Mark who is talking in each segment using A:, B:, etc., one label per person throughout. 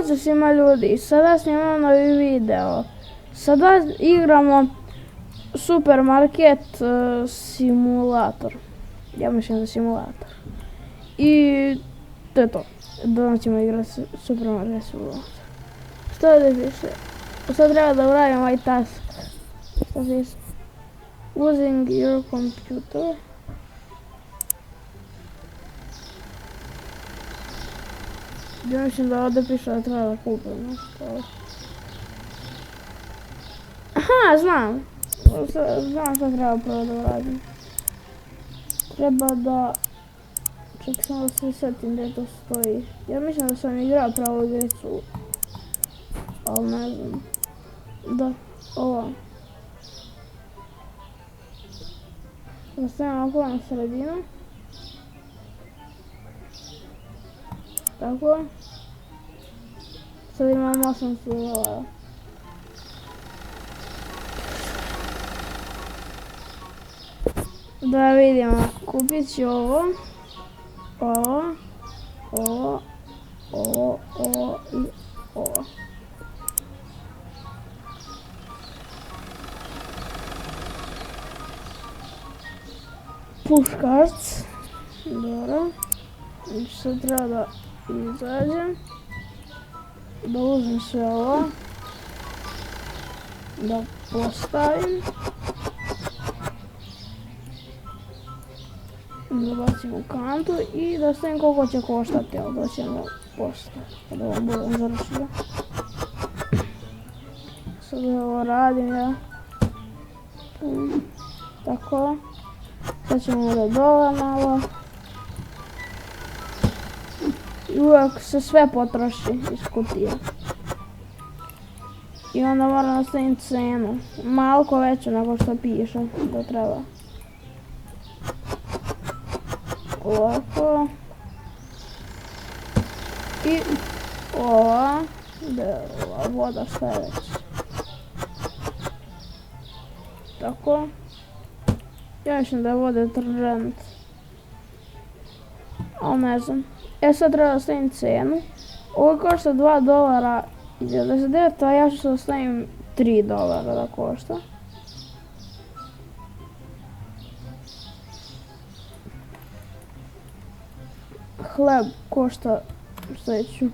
A: Pozdrav svima ljudi, sada snimamo novi video. Sada igramo Supermarket simulator. Ja mislim da simulator. I to je to. Danas ćemo igrati Supermarket simulator. Što ovdje piše? Sad treba da uradim ovaj task. Što piše? Using your computer. Ja mislim da ovdje piše da treba da kupim nešto. Aha, znam! Znam što treba prvo da uradim. Treba da... Ček samo da se sjetim gdje to stoji. Ja mislim da sam igrao pravo igricu. Ali ne znam. Da, ovo. Da stavim ovako na sredinu. Tako. Sad imam 800 dolara. Da vidimo, kupit ću ovo. Ovo i ovo. Push cards. Dobro. Sad treba da izađem. Da uzmem sve ovo. Da postavim. Da bacim u kantu i da stavim koliko će koštati, ali da će me postaviti. Da vam budem završio. Sad ovo radim ja. Tako. Sad ćemo da dole malo. I uvijek se sve potroši iz kutije. I onda moram nastaviti cenu. Malko veću nego što piše da treba. Ovako. I ova. Da je ova voda šta je već. Tako. Ja mislim da je voda deterđent. Ali ne znam. Sad treba da stavim cenu. Ovo košta $2.99, a ja ću da stavim $3 da košta. Hleb košta, stavit ću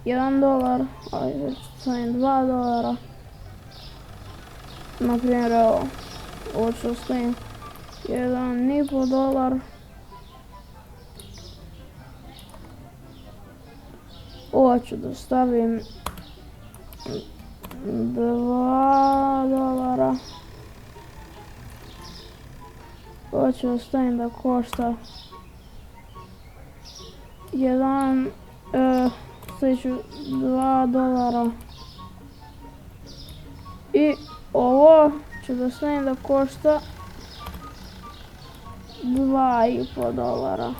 A: $1, ali stavim $2. Naprimjer ovo ću da stavim $1,5. Ovo ću da stavim $2. Ovo ću da stavim da košta stavit ću $2. I ovo ću da stavim da košta $2,5.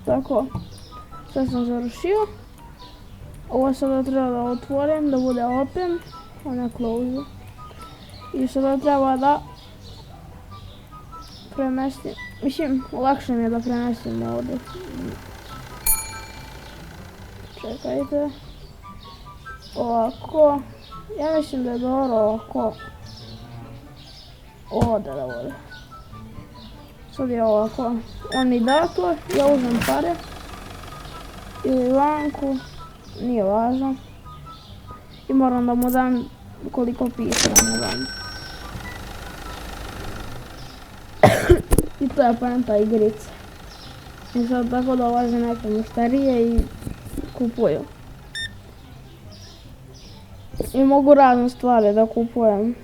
A: Tako. Sad sam završio. Ovo sada treba da otvorim, da bude open, a ne close. I sada treba da premestim, mislim, lakše mi je da premestim ovdje. Čekajte. Ovako. Ja mislim da je dobro ovako. Ovdje da bude. Sad je ovako. On mi da to, ja uzmem pare. Ili lanku, nije važno. I moram da mu dam koliko piše da mu dam. I to je poenta igrice. I sad tako dolaze neke mušterije i kupuju. I mogu razne stvari da kupujem.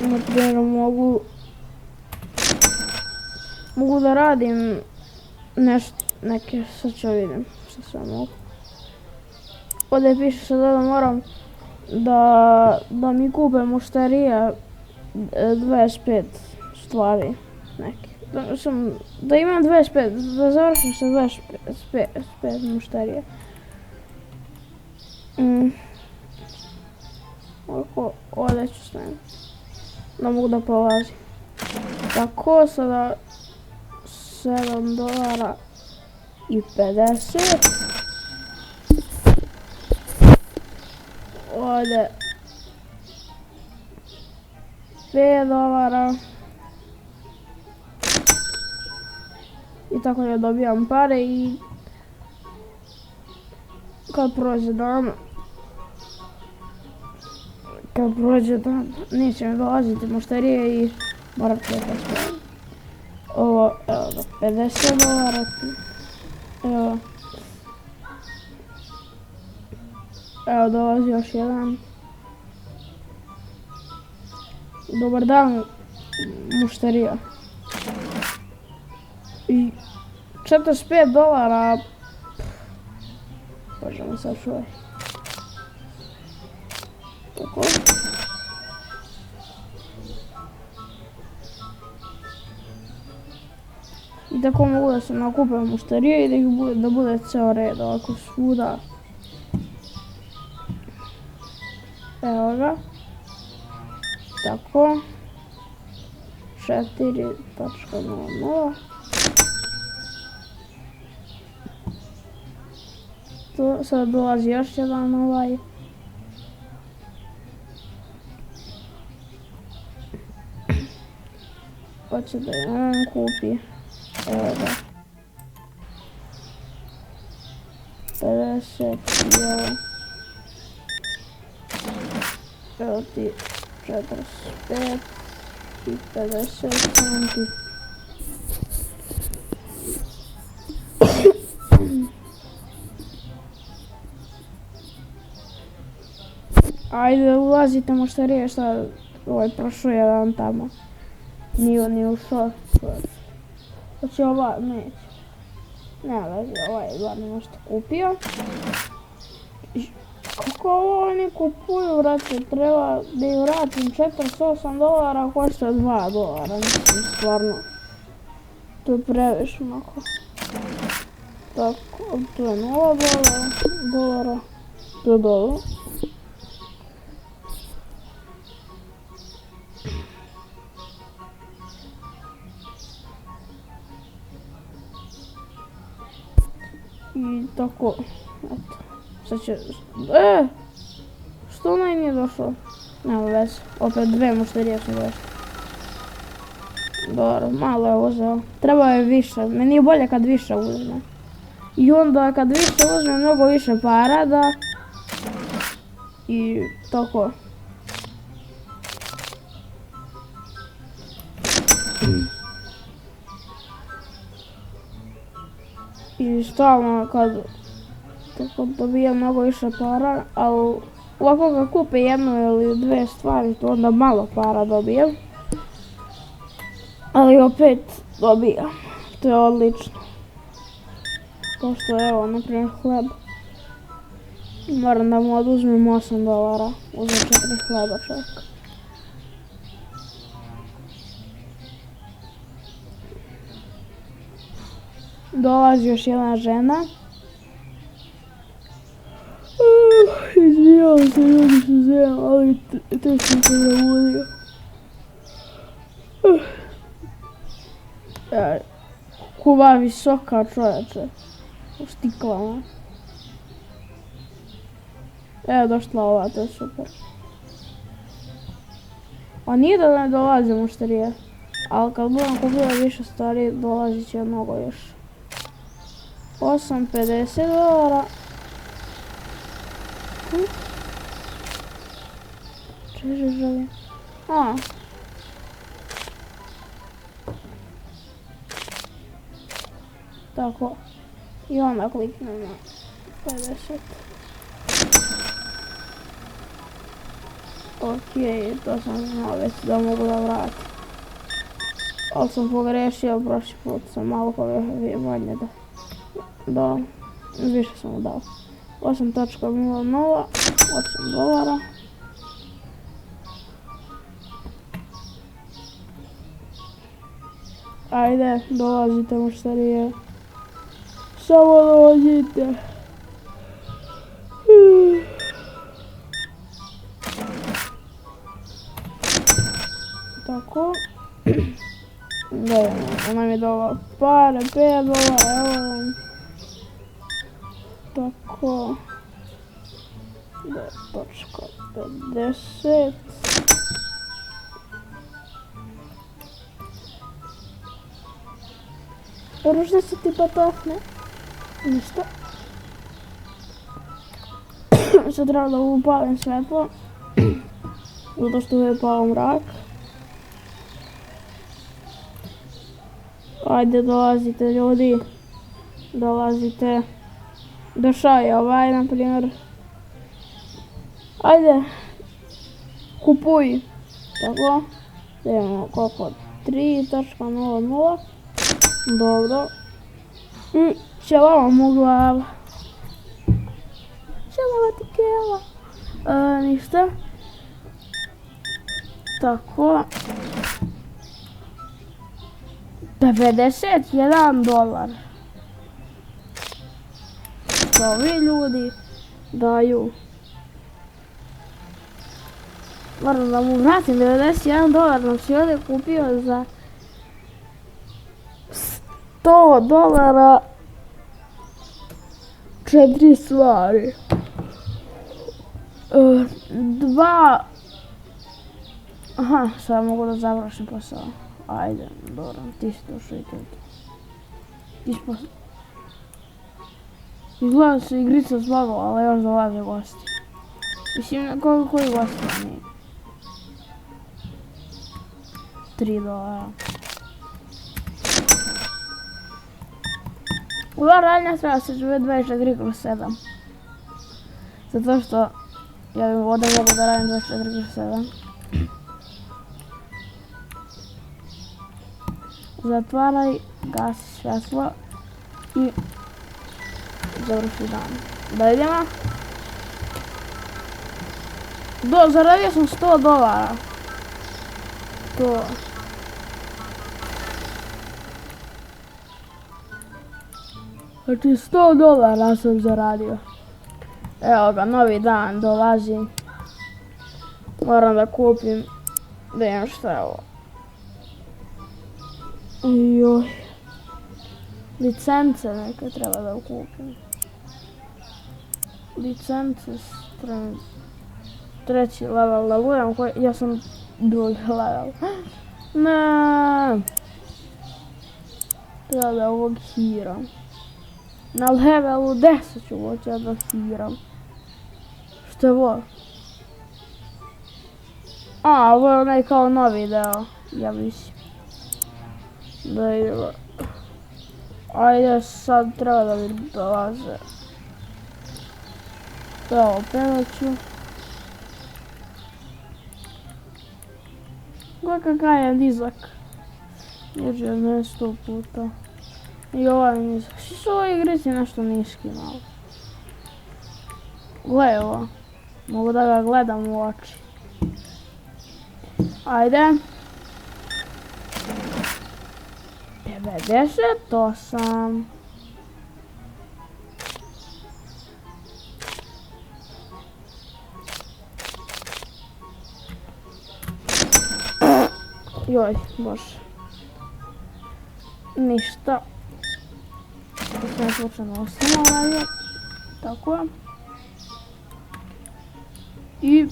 A: Naprimjer mogu da radim neke, sad ću vidim što sve mogu. Ovdje piše sada da moram da mi kupe mušterije 25 stvari neke. Da imam 25, da završim sa 25 mušterije. Ovako, ovdje ću staviti. Da mogu da prolazim. Tako, sada $7 i 50. Ovdje $5. I tako ja dobijam pare i kad prođe dan, neće mi dolaziti mušterije i moram čekati. Ovo, evo ga, $50. Evo dolazi još jedan. Dobar dan, mušterija. I $45. Bože me sad čuvaj. Tako. I tako mogu da se nakupim mušterije i da bude ceo red ovako svuda. Evo ga. Tako. 4.00. To sad dolazi još jedan ovaj. Hoće da je on kupi. Evo da. 50, evo ti 45 i 50 centi. Ajde, ulazite mušterije, šta prošao jedan tamo. Nije ušao. Hoće ova, neće. Ne vezi, ovaj je bar nešto kupio. Kako ovo oni kupuju, vrati, treba da im vratim $48, košta $2, mislim, stvarno. To je previše onako. Tako, to je $0, to je dobro. I tako, eto, sad će, što onaj nije došao? Nema veze, opet dve mušterije su došle. Dobro, malo je uzeo, treba je više, meni je bolje kad više uzme. I onda kad više uzme mnogo više para da, i tako. I stalno kad dobijam mnogo više para, ali ovako kad kupe jednu ili dve stvari, to onda malo para dobijam. Ali opet dobijam, to je odlično. Kao što evo, naprimjer hleb. Moram da mu oduzmem $8, uzmem 4 hleba čovjek. Dolazi još jedna žena. Izvijao se, ljudi se zem, ali te sam se zabudio. Kuva visoka čovječe. U stiklama. Evo došla ova, to je super. A nije da ne dolazi mušterije. Ali kad budem kupila više stvari, dolazit će mnogo još. $8.50. Čeže želim. Tako. I onda kliknem na 50. Okej, to sam znao već da mogu da vratim. Ali sam pogrešio, prošli put sam malo manje da više sam mu dao. 8.00, $8. Ajde, dolazite mušterije. Samo dolazite. Tako. Da, ona mi je dala pare, $5, evo vam. Tako. Da je točka 50. Dobro, što se ti patahne? Ništa. Sad treba da upalim svetlo. Zato što je pao mrak. Ajde, dolazite ljudi. Dolazite. Došao je ovaj, na primjer. Ajde. Kupuj. Tako. Da imamo koliko? 3.00. Dobro. I ćelava mu glava. Ćelava ti kela. Ništa. Tako. $51. Što ovi ljudi daju. Moram da mu vratim $91, nam si ovdje kupio za $100 4 stvari. Aha, sad mogu da završim posao. Ajde, dobro, ti si došao i to. Izgleda se igrica zbagala, ali još dolaze gosti. Mislim, koji gosti nije? $3. Ova radnja treba se žive 24/7. Zato što ja bih ovdje mogu da radim 24/7. Zatvaraj, gasi svjetlo i završi dan. Da idemo. Zaradio sam $100. To. Znači $100 sam zaradio. Evo ga, novi dan dolazi. Moram da kupim. Da imam šta je ovo. Joj. Licence neke treba da kupim. Licence treći level da budem koji... Ja sam drugi level. Ne. Treba da ovog hiram. Na levelu 10 ću moći da hiram. Što je ovo? A, ovo je onaj kao novi deo. Ja mislim. Da idemo. Ajde, sad treba da mi dolaze. Evo, pevaću. Gledaj kakav je nizak. Jeđe me 100 puta. I ovaj nizak. Svi su ovoj igrici nešto niski malo. Gledaj ovo. Mogu da ga gledam u oči. Ajde. 98. Joj, bože. Ništa. Sve slučajno ostalo radio. Tako. I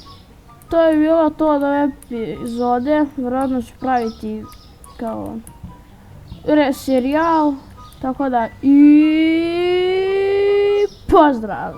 A: to je bilo to od ove epizode. Vjerojatno ću praviti kao serijal. Tako da i pozdrav!